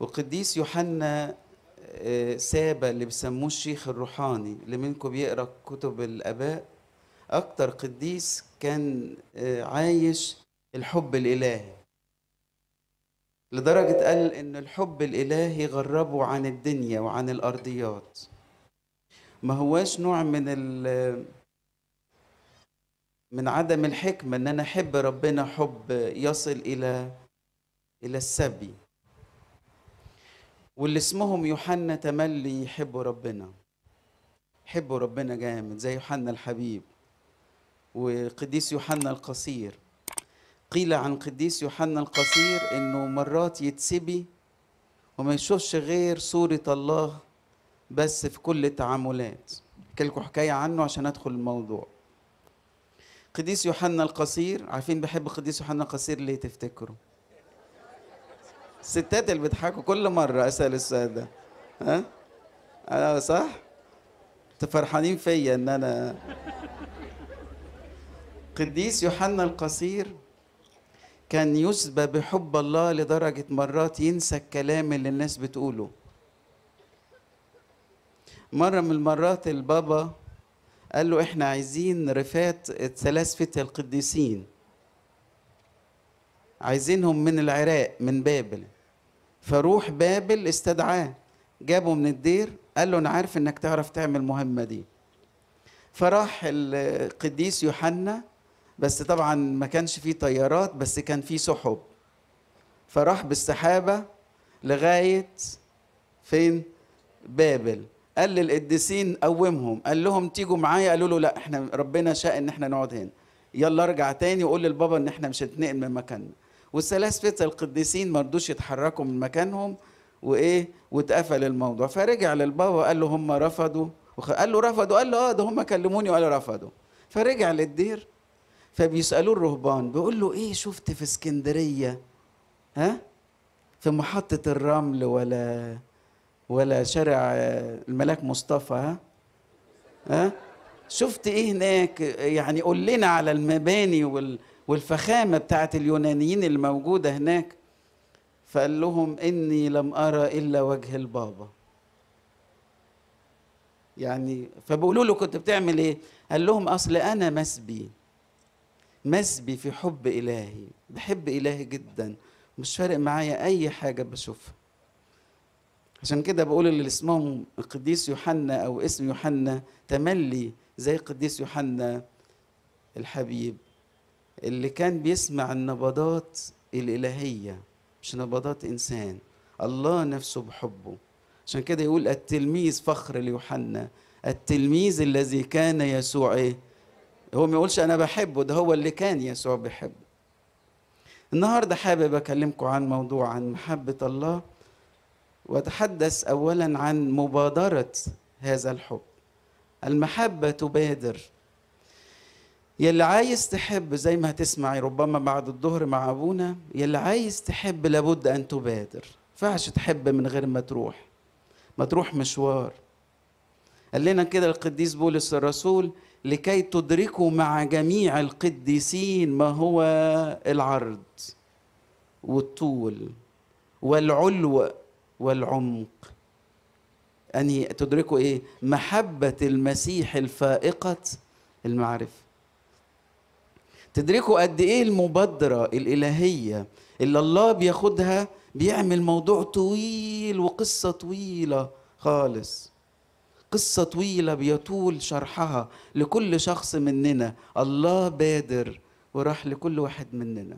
وقديس يوحنا سابا اللي بيسموه الشيخ الروحاني، اللي منكم بيقرأ كتب الآباء، أكتر قديس كان عايش الحب الإلهي، لدرجة قال إن الحب الإلهي غربه عن الدنيا وعن الأرضيات. ما هواش نوع من عدم الحكمة إن أنا أحب ربنا حب يصل إلى السبي. واللي اسمهم يوحنا تملي يحبوا ربنا، يحبوا ربنا جامد، زي يوحنا الحبيب وقديس يوحنا القصير. قيل عن قديس يوحنا القصير إنه مرات يتسبي وما يشوفش غير صورة الله بس في كل التعاملات. احكي لكم حكاية عنه عشان أدخل الموضوع. قديس يوحنا القصير، عارفين بحب قديس يوحنا القصير ليه تفتكروا؟ الستات اللي بيضحكوا كل مرة أسأل السؤال ده. ها؟ أنا صح؟ انتوا فرحانين فيا إن أنا. قديس يوحنا القصير كان يسبى بحب الله لدرجة مرات ينسى الكلام اللي الناس بتقوله. مرة من المرات البابا قال له احنا عايزين رفات الثلاث فتية القديسين، عايزينهم من العراق من بابل. فروح بابل استدعاه، جابه من الدير، قال له انا عارف انك تعرف تعمل المهمة دي. فراح القديس يوحنا، بس طبعا ما كانش فيه طيارات، بس كان فيه سحب، فراح بالسحابة لغاية فين؟ بابل. قال للقديسين قومهم، قال لهم تيجوا معايا، قالوا له لا احنا ربنا شاء ان احنا نقعد هنا، يلا ارجع تاني وقول للبابا ان احنا مش هنتنقل من مكاننا. والثلاث فتى القديسين ما رضوش يتحركوا من مكانهم، واتقفل الموضوع. فرجع للبابا قال له هم رفضوا، قال له رفضوا؟ قال له اه ده هم كلموني وقالوا رفضوا. فرجع للدير، فبيسألوه الرهبان، بيقول له ايه شفت في اسكندرية؟ ها؟ في محطة الرمل ولا شارع الملاك مصطفى؟ ها؟ شفت ايه هناك؟ يعني قول لنا على المباني والفخامة بتاعت اليونانيين الموجودة هناك. فقال لهم اني لم ارى الا وجه البابا. يعني فبقولوا له كنت بتعمل ايه؟ قال لهم اصل انا مسبي في حب الهي، بحب الهي جدا، مش فارق معايا اي حاجة بشوفها. عشان كده بقول اللي اسمهم القديس يوحنا او اسم يوحنا تملي زي القديس يوحنا الحبيب، اللي كان بيسمع النبضات الإلهية مش نبضات إنسان، الله نفسه بحبه. عشان كده يقول التلميذ فخر ليوحنا، التلميذ الذي كان يسوع ايه؟ هو ما يقولش انا بحبه، ده هو اللي كان يسوع بيحبه. النهارده حابب اكلمكم عن موضوع عن محبة الله، واتحدث اولا عن مبادرة هذا الحب. المحبة تبادر. يلي عايز تحب زي ما هتسمعي ربما بعد الظهر مع ابونا، يلي عايز تحب لابد ان تبادر. فعش تحب من غير ما تروح مشوار. قال لنا كده القديس بولس الرسول لكي تدركوا مع جميع القديسين ما هو العرض والطول والعلو والعمق. أن تدركوا إيه؟ محبة المسيح الفائقة المعرفة. تدركوا قد إيه المبادرة الإلهية اللي الله بياخدها، بيعمل موضوع طويل وقصة طويلة خالص، قصة طويلة بيطول شرحها لكل شخص مننا. الله بادر وراح لكل واحد مننا.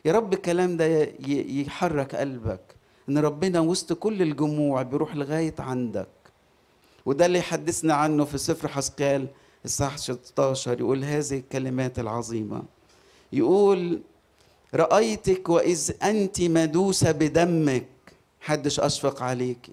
يا رب الكلام ده يحرك قلبك ان ربنا وسط كل الجموع بيروح لغاية عندك. وده اللي يحدثنا عنه في سفر حزقيال الصح 16، يقول هذه الكلمات العظيمة، يقول رأيتك وإذ أنت مدوسة بدمك، حدش أشفق عليك.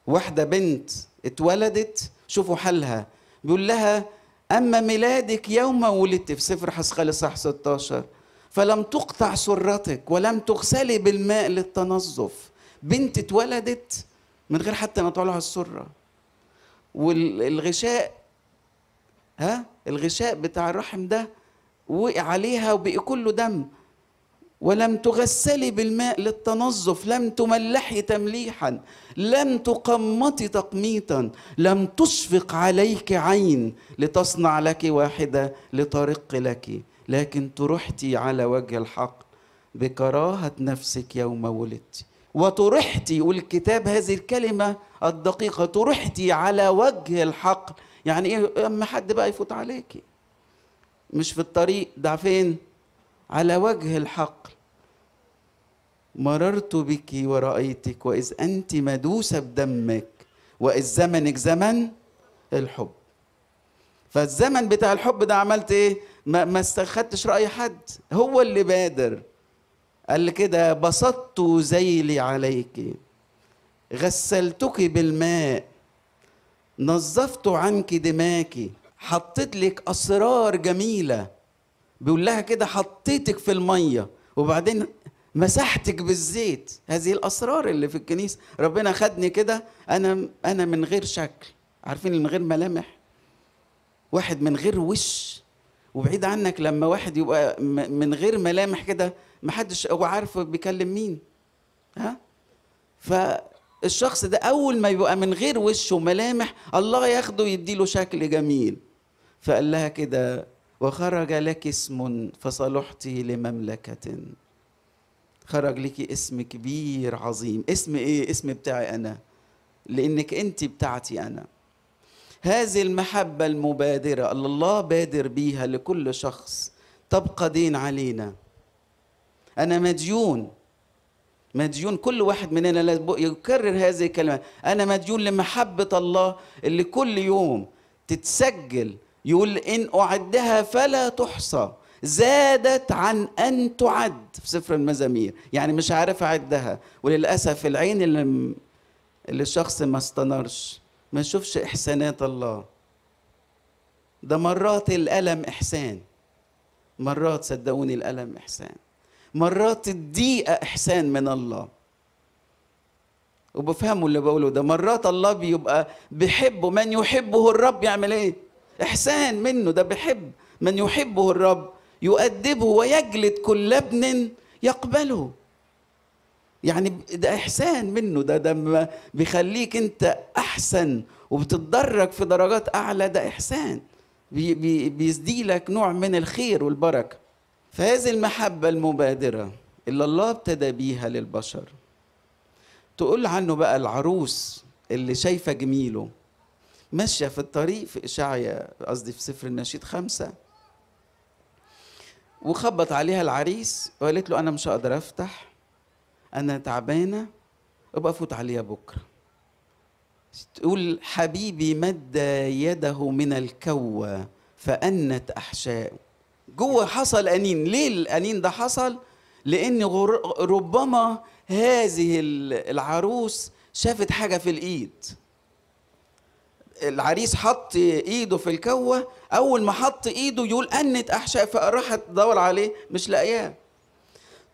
واحدة بنت اتولدت، شوفوا حالها، بيقول لها أما ميلادك يوم ولدت في سفر حزقيال الصح 16 فلم تقطع سرتك ولم تغسلي بالماء للتنظف. بنت اتولدت من غير حتى ما تطلعها السرة، والغشاء الغشاء بتاع الرحم ده وقع عليها وبقي كله دم. ولم تغسلي بالماء للتنظف، لم تملحي تمليحا، لم تقمطي تقميطا، لم تشفق عليك عين لتصنع لك واحدة لترق لك، لكن طرحتي على وجه الحق بكراهة نفسك يوم ولدت. وطرحتي، يقول الكتاب هذه الكلمة الدقيقة، طرحتي على وجه الحق. يعني ايه؟ اما حد بقى يفوت عليكي، مش في الطريق ده، فين؟ على وجه الحق. مررت بك ورأيتك وإذ أنت مدوسة بدمك، وإذ زمنك زمن الحب. فالزمن بتاع الحب ده عملت ايه؟ ما استخدتش رأي حد، هو اللي بادر. قال لي كده: بسطت ذيلي عليك، غسلتك بالماء، نظفت عنك دماك، حطيت لك أسرار جميلة. بيقول لها كده: حطيتك في المية وبعدين مسحتك بالزيت. هذه الأسرار اللي في الكنيسة. ربنا خدني كده، أنا من غير شكل، عارفين من غير ملامح، واحد من غير وش. وبعيد عنك لما واحد يبقى من غير ملامح كده، محدش هو عارف بيكلم مين. ها؟ فالشخص ده أول ما يبقى من غير وش وملامح، الله ياخده يديله شكل جميل. فقال لها كده: وخرج لك اسم فصلحت لمملكة. خرج لك اسم كبير عظيم. اسم ايه؟ اسم بتاعي انا، لانك انت بتاعتي انا. هذه المحبة المبادرة اللي الله بادر بيها لكل شخص تبقى دين علينا. انا مديون، مديون. كل واحد مننا لازم يكرر هذه الكلمة: انا مديون لمحبة الله اللي كل يوم تتسجل. يقول: إن أعدها فلا تحصى، زادت عن أن تعد، في سفر المزامير. يعني مش عارف أعدها. وللأسف العين اللي الشخص ما استنرش، ما يشوفش إحسانات الله. ده مرات الألم إحسان، مرات صدقوني الألم إحسان، مرات الضيقة إحسان من الله. وبفهموا اللي بقوله ده. مرات الله بيبقى بيحبه، من يحبه الرب يعمل إيه؟ إحسان منه. ده بيحب من يحبه الرب يؤدبه ويجلد كل ابن يقبله. يعني ده إحسان منه. ده بيخليك أنت أحسن وبتتدرج في درجات أعلى. ده إحسان بيزدي لك نوع من الخير والبركة. فهذه المحبة المبادرة اللي الله ابتدى بيها للبشر، تقول عنه بقى العروس اللي شايفة جميله ماشية في الطريق، في إشعيا قصدي في سفر النشيد 5، وخبط عليها العريس وقالت له: أنا مش هقدر أفتح، أنا تعبانة، أبقى أفوت عليها بكرة. تقول: حبيبي مد يده من الكوة فأنت أحشاء. جوه حصل أنين. ليه الأنين ده حصل؟ لأن ربما هذه العروس شافت حاجة في الإيد. العريس حط ايده في الكوة، اول ما حط ايده يقول انت احشاء، فراحت تدور عليه مش لاقياه.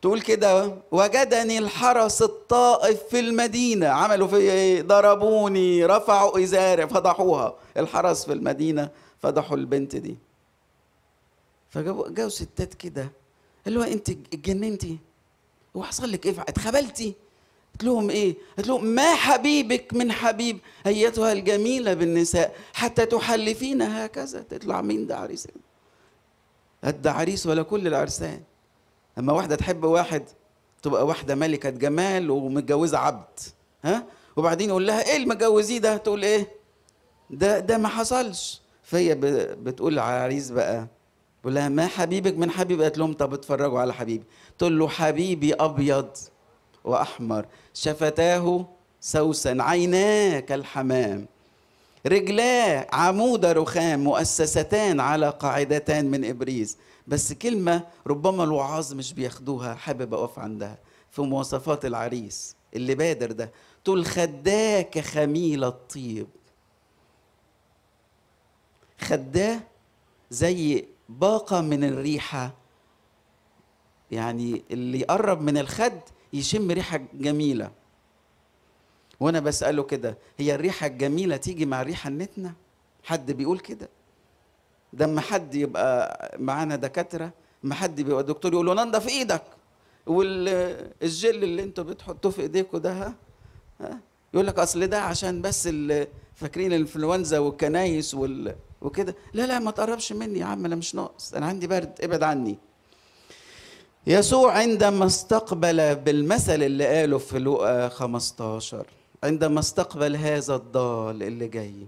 تقول كده: وجدني الحرس الطائف في المدينة. عملوا فيا ايه؟ ضربوني، رفعوا ازاري، فضحوها. الحرس في المدينة فضحوا البنت دي. فجاوا ستات كده، قال له: انت اتجننتي؟ هو حصل لك ايه؟ اتخبلتي؟ قلت لهم ايه؟ قلت لهم: ما حبيبك من حبيب ايتها الجميله بالنساء حتى تحلفين هكذا. تطلع مين ده؟ عريس؟ قد عريس ولا كل العرسان. اما واحده تحب واحد تبقى واحده ملكه جمال ومتجوزه عبد، ها، وبعدين يقول لها: ايه المتجوزيه ده؟ تقول ايه؟ ده ما حصلش. فهي بتقول على العريس بقى، بقول لها: ما حبيبك من حبيب؟ قالت لهم: طب اتفرجوا على حبيبي. تقول له: حبيبي ابيض وأحمر، شفتاه سوسن، عيناه كالحمام، رجلاه عمود رخام، مؤسستان على قاعدتان من إبريز. بس كلمة ربما الوعاظ مش بياخدوها، حابب أقف عندها في مواصفات العريس اللي بادر ده. تقول: خداه كخميل الطيب. خداه زي باقة من الريحة، يعني اللي يقرب من الخد يشم ريحة جميلة. وانا بسأله كده: هي الريحة الجميلة تيجي مع الريحة النتنة؟ حد بيقول كده؟ ده اما حد يبقى معانا دكاترة، اما حد بيبقى دكتور يقول له: ننضف ايدك، والجل اللي انتوا بتحطوه في ايديكوا ده، ها، يقول لك اصل ده عشان بس فاكرين الانفلونزا والكنايس وكده. لا لا، ما تقربش مني يا عم، انا مش ناقص، انا عندي برد، ابعد عني. يسوع عندما استقبل بالمثل اللي قاله في لوقا 15، عندما استقبل هذا الضال اللي جاي،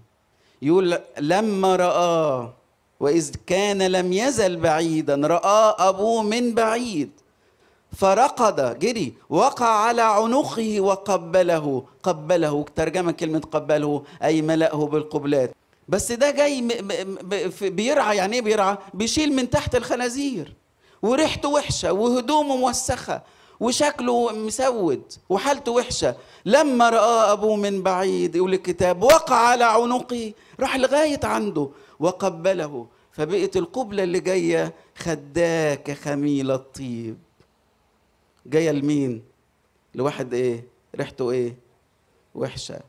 يقول لما رآه وإذ كان لم يزل بعيدا رآه أبوه من بعيد، فرقد جري وقع على عنقه وقبله. قبله ترجمة كلمة قبله أي ملأه بالقبلات. بس ده جاي بيرعى. يعني ايه بيرعى؟ بيشيل من تحت الخنازير، وريحته وحشة وهدومه موسخة وشكله مسود وحالته وحشة. لما رآه أبوه من بعيد، يقول الكتاب، وقع على عنقه، راح لغاية عنده وقبله. فبقت القبلة اللي جاية خداه كخميل الطيب. جاية لمين؟ لواحد ايه؟ ريحته ايه؟ وحشة.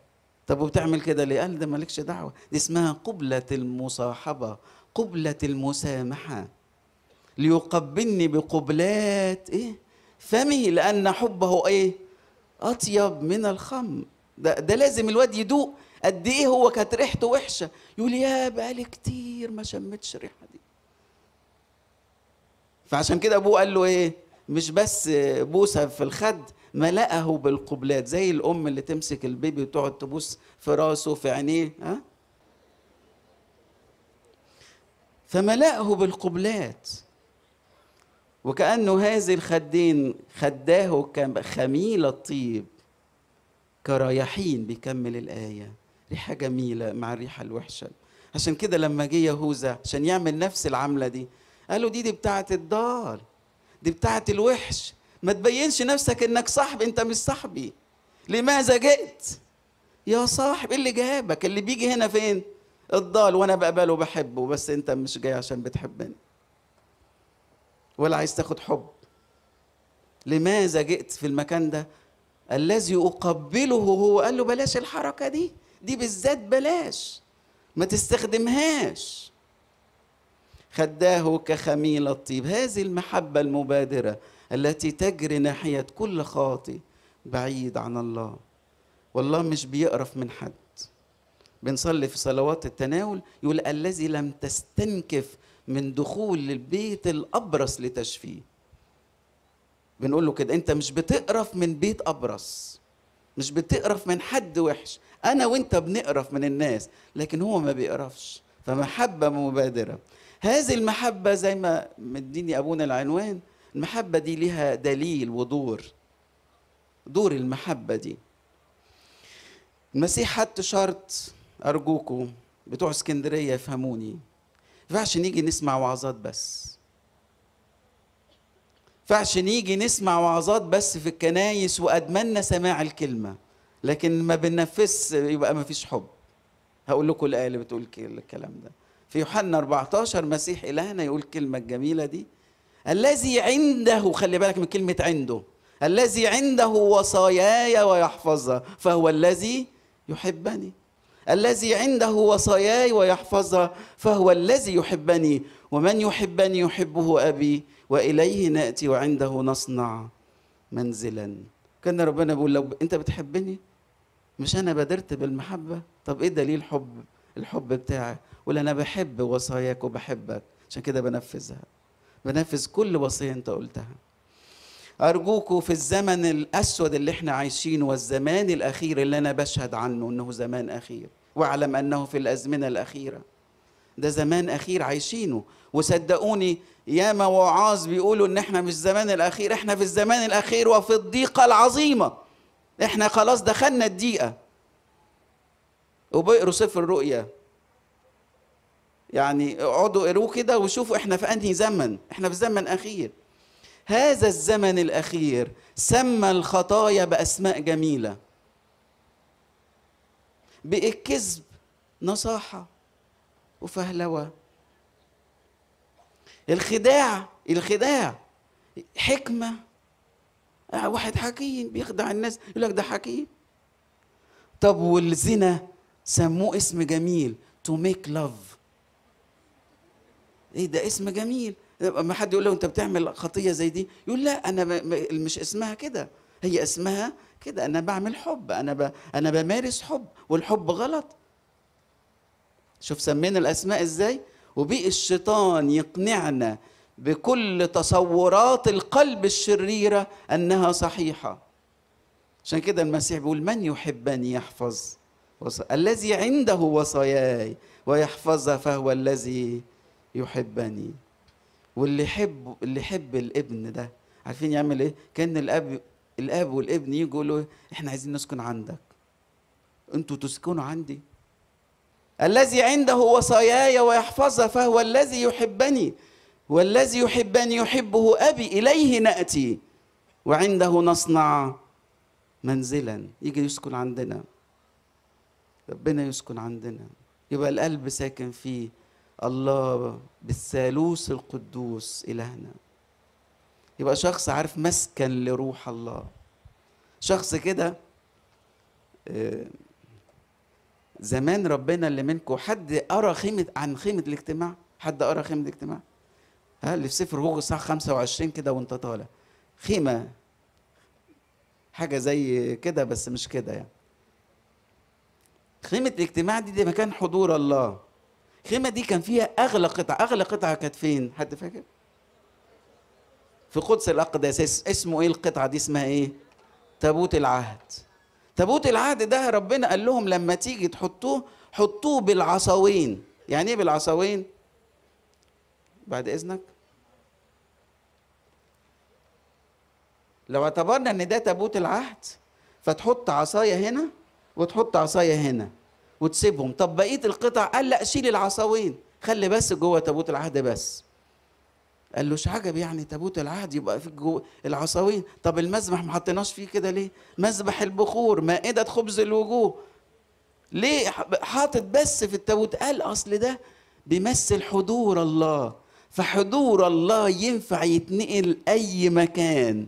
طب وبتعمل كده ليه؟ قال ده مالكش دعوة، دي اسمها قبلة المصاحبة، قبلة المسامحة. ليقبلني بقبلات ايه؟ فمه، لأن حبه ايه؟ أطيب من الخمر. ده لازم الواد يدوق قد ايه هو كانت ريحته وحشة، يقول يا بقالي كتير ما شمتش الريحة دي. فعشان كده ابوه قال له ايه؟ مش بس بوسه في الخد، ملأه بالقبلات، زي الام اللي تمسك البيبي وتقعد تبوس في راسه في عينيه، ها؟ فملأه بالقبلات، وكأنه هذه الخدين خداه كخميل الطيب كرايحين. بيكمل الآية، ريحة جميلة مع الريحة الوحشة. عشان كده لما جه يهوذا عشان يعمل نفس العملة دي، قالوا دي بتاعة الضال، دي بتاعة الوحش، ما تبينش نفسك انك صاحبي، انت مش صاحبي. لماذا جئت يا صاحب؟ اللي جابك اللي بيجي هنا فين؟ الضال، وانا بقبله وبحبه، بس انت مش جاي عشان بتحبني ولا عايز تاخد حب. لماذا جئت في المكان ده؟ الذي اقبله هو. قال له بلاش الحركة دي بالذات بلاش، ما تستخدمهاش. خداه كخميل الطيب. هذه المحبة المبادرة التي تجري ناحية كل خاطئ بعيد عن الله. والله مش بيقرف من حد. بنصلي في صلوات التناول يقول الذي لم تستنكف من دخول البيت الأبرص لتشفيه. بنقول له كده، انت مش بتقرف من بيت أبرص، مش بتقرف من حد وحش. أنا وانت بنقرف من الناس، لكن هو ما بيقرفش. فمحبة مبادرة. هذه المحبة زي ما مديني أبونا العنوان، المحبة دي لها دليل ودور. دور المحبة دي، المسيح حط شرط، أرجوكم بتوع اسكندرية يفهموني، ما ينفعش نيجي نسمع وعظات بس، ما ينفعش نيجي نسمع وعظات بس في الكنايس وأدمنا سماع الكلمة، لكن ما بننفذش، يبقى ما فيش حب. هقول لكم الآية اللي بتقول الكلام ده في يوحنا 14. مسيح إلهنا يقول الكلمة الجميلة دي، الذي عنده، خلي بالك من كلمة عنده، الذي عنده وصاياي ويحفظها فهو الذي يحبني. الذي عنده وصاياي ويحفظها فهو الذي يحبني، ومن يحبني يحبه أبي وإليه نأتي وعنده نصنع منزلا. كان ربنا بيقول لو أنت بتحبني، مش أنا بادرت بالمحبة؟ طب إيه دليل الحب بتاعك؟ ولا أنا بحب وصاياك وبحبك، عشان كده بنفذها، بنفذ كل وصية أنت قلتها. أرجوكوا في الزمن الأسود اللي احنا عايشينه، والزمان الأخير اللي أنا بشهد عنه أنه زمان أخير، واعلم أنه في الأزمنة الأخيرة. ده زمان أخير عايشينه، وصدقوني ياما وعاظ بيقولوا أن احنا مش الزمان الأخير، احنا في الزمان الأخير وفي الضيقة العظيمة. احنا خلاص دخلنا الضيقة. وبيقروا سفر الرؤيا، يعني اقعدوا اقروه كده وشوفوا احنا في انهي زمن. احنا في زمن اخير. هذا الزمن الاخير سمى الخطايا باسماء جميله، بالكذب نصاحه وفهلوه، الخداع حكمه. واحد حكيم بيخدع الناس يقول لك ده حكيم. طب والزنا سموه اسم جميل، to make love. ايه ده اسم جميل، اما حد يقول له انت بتعمل خطيه زي دي، يقول لا انا مش اسمها كده، هي اسمها كده، انا بعمل حب، انا بمارس حب، والحب غلط. شوف سمينا الاسماء ازاي. وبقي الشيطان يقنعنا بكل تصورات القلب الشريره انها صحيحه. عشان كده المسيح بيقول من يحبني يحفظ الذي عنده وصاياي ويحفظها فهو الذي يحبني. واللي يحب الابن ده، عارفين يعمل ايه؟ كان الاب والابن يجوا يقولوا احنا عايزين نسكن عندك، انتوا تسكنوا عندي. الذي عنده وصاياي ويحفظها فهو الذي يحبني، والذي يحبني يحبه ابي، اليه ناتي وعنده نصنع منزلا. يجي يسكن عندنا، ربنا يسكن عندنا، يبقى القلب ساكن فيه الله بالثالوث القدوس إلهنا. يبقى شخص عارف مسكن لروح الله. شخص كده زمان ربنا اللي منكم حد قرا عن خيمة الاجتماع؟ حد قرا خيمة الاجتماع؟ اللي في سفر هوغ الصح 25 كده وانت طالع، خيمة حاجة زي كده بس مش كده يعني. خيمة الاجتماع دي مكان حضور الله. الخيمة دي كان فيها أغلى قطعة. أغلى قطعة كانت فين؟ حد فاكر؟ في قدس الأقداس. اسمه إيه القطعة دي؟ اسمها إيه؟ تابوت العهد. تابوت العهد ده ربنا قال لهم لما تيجي تحطوه، حطوه بالعصاوين. يعني إيه بالعصاوين؟ بعد إذنك، لو اعتبرنا إن ده تابوت العهد، فتحط عصاية هنا وتحط عصاية هنا وتسيبهم. طب بقية القطع قال لا شيل العصاوين، خلي بس جوه تابوت العهد بس. قال له مش عجب يعني تابوت العهد يبقى في جوه العصاوين؟ طب المذبح ما حطيناش فيه كده ليه؟ مذبح البخور، مائدة خبز الوجوه، ليه حاطط بس في التابوت؟ قال اصل ده بيمثل حضور الله، فحضور الله ينفع يتنقل اي مكان.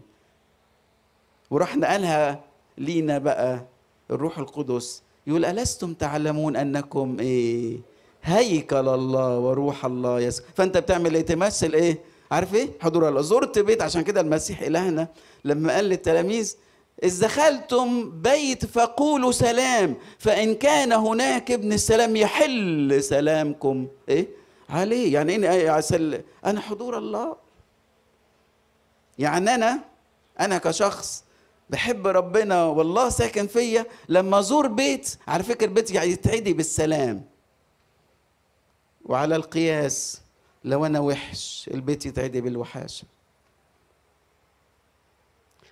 وراح نقلها لينا بقى الروح القدس، يقول ألستم تعلمون أنكم إيه؟ هيكل الله وروح الله يسكن. فأنت بتعمل إيه؟ تمثل إيه؟ عارف إيه؟ حضور الله. زرت بيت، عشان كده المسيح إلهنا لما قال للتلاميذ إذ دخلتم بيت فقولوا سلام، فإن كان هناك ابن السلام يحل سلامكم إيه؟ عليه. يعني إيه؟ أنا حضور الله. يعني أنا كشخص بحب ربنا والله ساكن فيا، لما ازور بيت، على فكره البيت يتعدي بالسلام. وعلى القياس لو انا وحش البيت يتعدي بالوحاشه.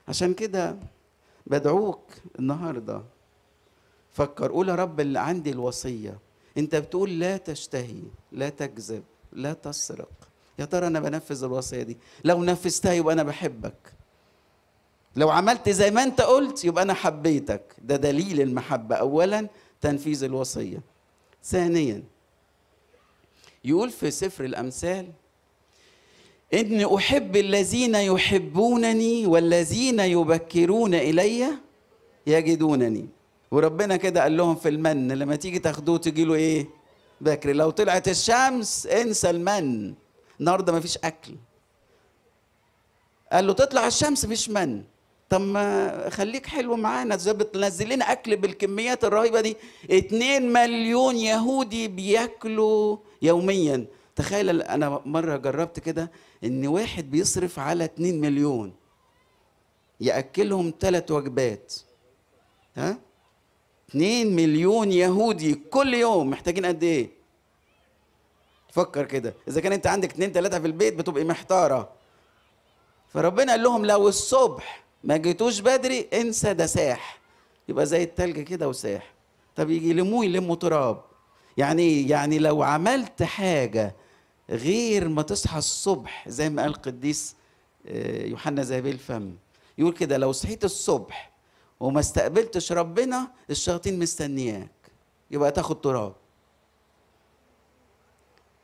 عشان كده بدعوك النهارده فكر، قول يا رب اللي عندي الوصيه. انت بتقول لا تشتهي، لا تكذب، لا تسرق. يا ترى انا بنفذ الوصيه دي؟ لو نفذتها يبقى انا بحبك. لو عملت زي ما انت قلت يبقى انا حبيتك. ده دليل المحبة. اولا تنفيذ الوصية. ثانيا يقول في سفر الامثال اني احب الذين يحبونني والذين يبكرون الي يجدونني. وربنا كده قال لهم في المن لما تيجي تاخدوه تجي له ايه؟ بكري. لو طلعت الشمس انسى المن، النهارده مفيش اكل. قال له تطلع الشمس مفيش من. طب ما خليك حلو معانا، بتنزل لنا اكل بالكميات الرهيبه دي. 2 مليون يهودي بياكلوا يوميا. تخيل انا مره جربت كده ان واحد بيصرف على 2 مليون ياكلهم 3 وجبات. 2 مليون يهودي كل يوم محتاجين قد ايه؟ فكر كده، اذا كان انت عندك 2 3 في البيت بتبقي محتاره. فربنا قال لهم لو الصبح ما جيتوش بدري انسى، ده ساح، يبقى زي التلج كده وساح. طب يجي يلموا تراب. يعني ايه؟ يعني لو عملت حاجه غير ما تصحى الصبح، زي ما قال القديس يوحنا ذهبي الفم، يقول كده لو صحيت الصبح وما استقبلتش ربنا الشياطين مستنياك، يبقى تاخد تراب.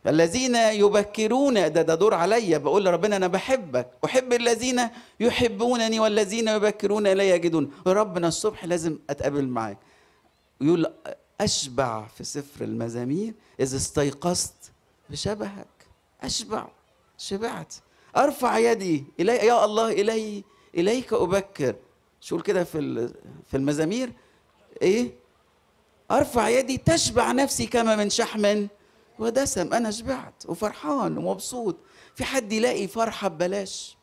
الذين يبكرون، ده دور عليا، بقول لربنا انا بحبك، احب الذين يحبونني والذين يبكرون الي يجدون. ربنا الصبح لازم اتقابل معاك. يقول اشبع في سفر المزامير اذا استيقظت بشبهك. اشبع شبعت. ارفع يدي الي يا الله، اليك ابكر. شو كده في المزامير ايه؟ ارفع يدي تشبع نفسي كما من شحم ودسم. انا شبعت وفرحان ومبسوط. في حد يلاقي فرحه ببلاش؟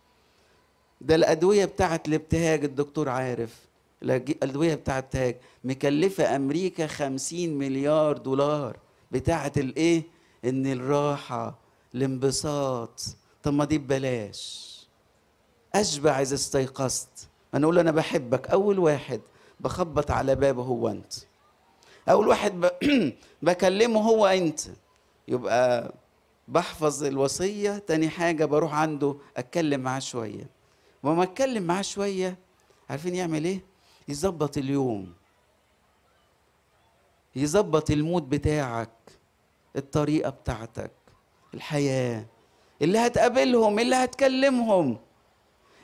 ده الادويه بتاعت الابتهاج، الدكتور عارف الادويه بتاعت الابتهاج مكلفه امريكا 50 مليار دولار، بتاعت الايه؟ ان الراحه، الانبساط. طب ما دي ببلاش. اشبع اذا استيقظت. انا اقول انا بحبك، اول واحد بخبط على بابه هو انت. اول واحد بكلمه هو انت. يبقى بحفظ الوصيه. تاني حاجه بروح عنده اتكلم معاه شويه. وما اتكلم معاه شويه، عارفين يعمل ايه؟ يظبط اليوم، يظبط المود بتاعك، الطريقه بتاعتك، الحياه، اللي هتقابلهم، اللي هتكلمهم،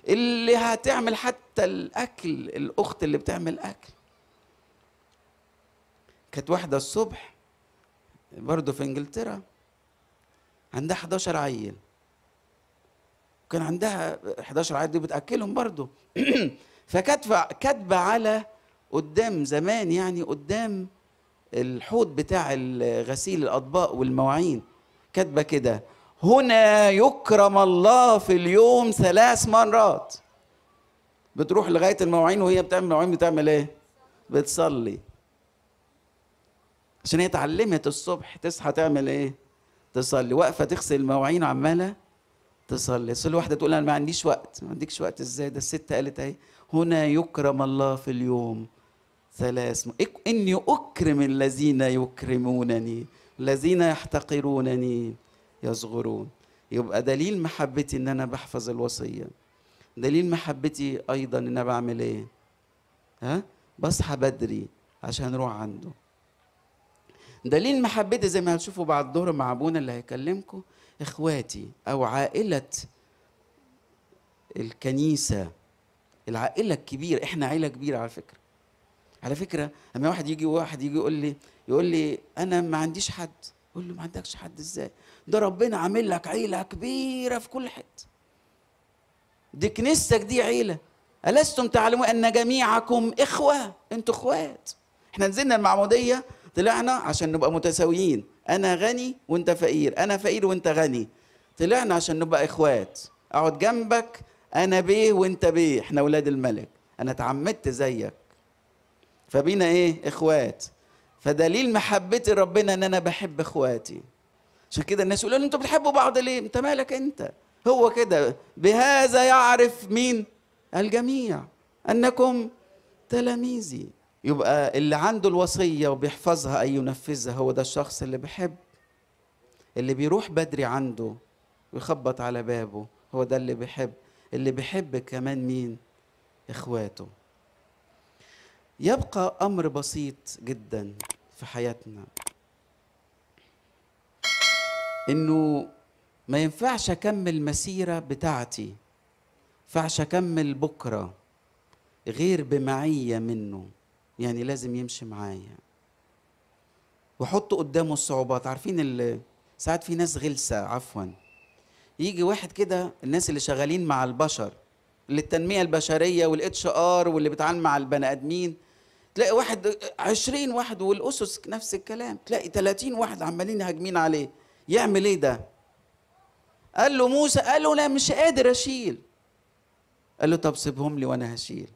اللي هتعمل حتى الاكل. الاخت اللي بتعمل اكل، كانت واحده الصبح برضه في انجلترا، عندها 11 عيل. كان عندها 11 عيل دي بتاكلهم برضه. فكاتبه على قدام زمان، يعني قدام الحوض بتاع غسيل الاطباق والمواعين، كاتبه كده: هنا يكرم الله في اليوم 3 مرات. بتروح لغايه المواعين وهي بتعمل مواعين بتعمل ايه؟ بتصلي. عشان هي اتعلمت الصبح تصحى تعمل ايه؟ تصلي. واقفه تغسل المواعين وعماله تصلي. بس الواحده تقول انا ما عنديش وقت. ما عندكش وقت ازاي؟ ده الست قالت اهي: هنا يكرم الله في اليوم 3 اني اكرم الذين يكرمونني، الذين يحتقرونني يصغرون. يبقى دليل محبتي ان انا بحفظ الوصيه. دليل محبتي ايضا ان انا بعمل ايه؟ بصحى بدري عشان اروح عنده. دليل محبتي زي ما هتشوفوا بعد الظهر مع ابونا اللي هيكلمكم، اخواتي او عائله الكنيسه، العائله الكبيره. احنا عائله كبيره على فكره. على فكره اما واحد يجي يقول لي انا ما عنديش حد، اقول له ما عندكش حد ازاي؟ ده ربنا عامل لك عيله كبيره في كل حته. دي كنيستك دي عيله. ألستم تعلمون أن جميعكم إخوة؟ أنتوا إخوات. إحنا نزلنا المعمودية طلعنا عشان نبقى متساويين، أنا غني وأنت فقير، أنا فقير وأنت غني. طلعنا عشان نبقى إخوات. أقعد جنبك، أنا بيه وأنت بيه، إحنا أولاد الملك، أنا اتعمدت زيك، فبينا إيه؟ إخوات. فدليل محبتي ربنا إن أنا بحب إخواتي. عشان كده الناس يقولوا لي أنتوا بتحبوا بعض ليه؟ أنت مالك أنت؟ هو كده. بهذا يعرف مين؟ الجميع أنكم تلاميذي. يبقى اللي عنده الوصية وبيحفظها أي ينفذها هو ده الشخص اللي بيحب. اللي بيروح بدري عنده ويخبط على بابه هو ده اللي بيحب. اللي بيحب كمان مين؟ إخواته. يبقى أمر بسيط جدا في حياتنا، إنه ما ينفعش أكمل المسيرة بتاعتي، ما ينفعش أكمل بكرة غير بمعية منه. يعني لازم يمشي معايا وحط قدامه الصعوبات. عارفين ساعات في ناس غلسة، يجي واحد كده، الناس اللي شغالين مع البشر، اللي التنمية البشرية والاتش ار واللي بيتعامل مع البني ادمين، تلاقي واحد 20 واحد والاسس نفس الكلام، تلاقي 30 واحد عمالين هاجمين عليه. يعمل ايه ده؟ قال له موسى، قال له لا مش قادر اشيل. قال له طب سيبهم لي وانا هشيل.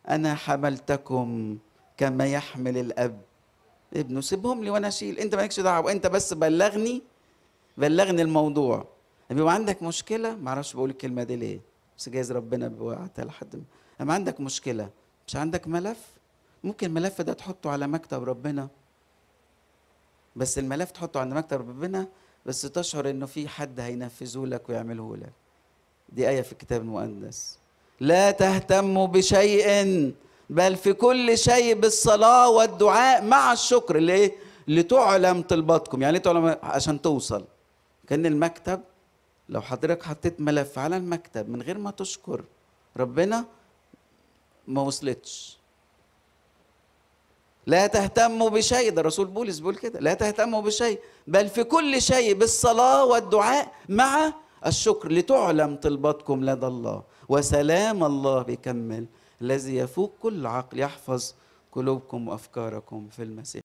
انا حملتكم كما يحمل الاب ابنه، سيبهم لي وانا اشيل، انت مالكش دعوه، انت بس بلغني الموضوع. بيبقى عندك مشكله، ما اعرفش بقول الكلمه دي ليه، بس جايز ربنا بيوقعها لحد. اما عندك مشكله، مش عندك ملف، ممكن الملف ده تحطه على مكتب ربنا، بس الملف تحطه عند مكتب ربنا، بس تشعر انه في حد هينفذه لك ويعمله لك. دي آية في الكتاب المقدس: لا تهتموا بشيء بل في كل شيء بالصلاة والدعاء مع الشكر. ليه؟ لتعلم طلباتكم. يعني تعلم عشان توصل. كان المكتب لو حضرتك حطيت ملف على المكتب من غير ما تشكر ربنا ما وصلتش. لا تهتموا بشيء، ده الرسول بولس بيقول كده، لا تهتموا بشيء بل في كل شيء بالصلاة والدعاء مع الشكر لتعلم طلباتكم لدى الله، وسلام الله بيكمل الذي يفوق كل عقل يحفظ قلوبكم وأفكاركم في المسيح.